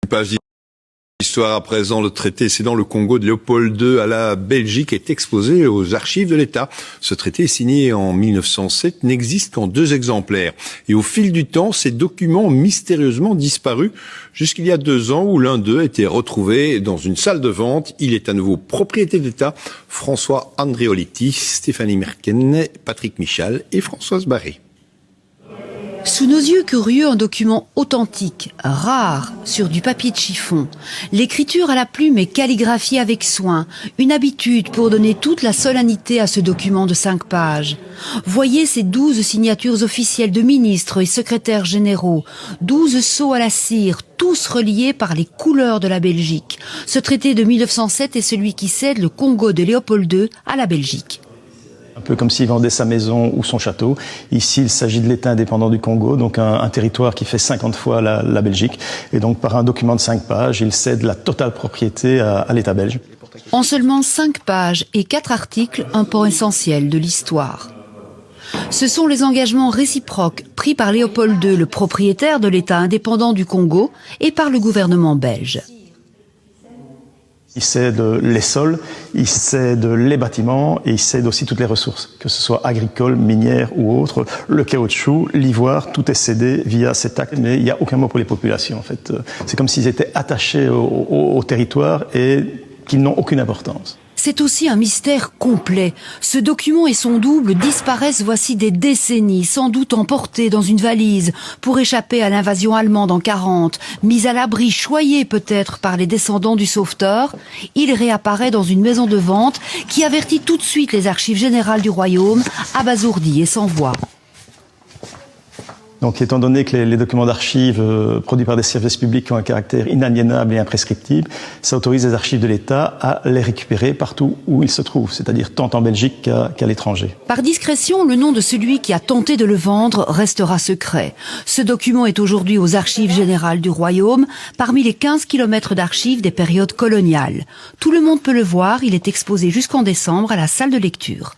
Page d'histoire à présent, le traité cédant le Congo de Léopold II à la Belgique est exposé aux archives de l'État. Ce traité, signé en 1907, n'existe qu'en 2 exemplaires. Et au fil du temps, ces documents ont mystérieusement disparu jusqu'il y a 2 ans où l'un d'eux a été retrouvé dans une salle de vente. Il est à nouveau propriété de l'État. François Andréolitti, Stéphanie Merken, Patrick Michal et Françoise Barré. Sous nos yeux curieux, un document authentique, rare, sur du papier de chiffon. L'écriture à la plume est calligraphiée avec soin, une habitude pour donner toute la solennité à ce document de 5 pages. Voyez ces 12 signatures officielles de ministres et secrétaires généraux, 12 sceaux à la cire, tous reliés par les couleurs de la Belgique. Ce traité de 1907 est celui qui cède le Congo de Léopold II à la Belgique. Un peu comme s'il vendait sa maison ou son château. Ici, il s'agit de l'État indépendant du Congo, donc un territoire qui fait 50 fois la Belgique. Et donc, par un document de 5 pages, il cède la totale propriété à l'État belge. En seulement 5 pages et 4 articles, un pan essentiel de l'histoire. Ce sont les engagements réciproques pris par Léopold II, le propriétaire de l'État indépendant du Congo, et par le gouvernement belge. Il cède les sols, il cède les bâtiments et il cède aussi toutes les ressources, que ce soit agricoles, minières ou autres. Le caoutchouc, l'ivoire, tout est cédé via cet acte, mais il n'y a aucun mot pour les populations en fait. C'est comme s'ils étaient attachés au territoire et qu'ils n'ont aucune importance. C'est aussi un mystère complet. Ce document et son double disparaissent voici des décennies, sans doute emportés dans une valise pour échapper à l'invasion allemande en 40. Mis à l'abri, choyé peut-être par les descendants du sauveteur, il réapparaît dans une maison de vente qui avertit tout de suite les archives générales du royaume, abasourdies et sans voix. Donc, étant donné que les documents d'archives produits par des services publics ont un caractère inaliénable et imprescriptible, ça autorise les archives de l'État à les récupérer partout où ils se trouvent, c'est-à-dire tant en Belgique qu'à l'étranger. Par discrétion, le nom de celui qui a tenté de le vendre restera secret. Ce document est aujourd'hui aux archives générales du royaume, parmi les 15 kilomètres d'archives des périodes coloniales. Tout le monde peut le voir, il est exposé jusqu'en décembre à la salle de lecture.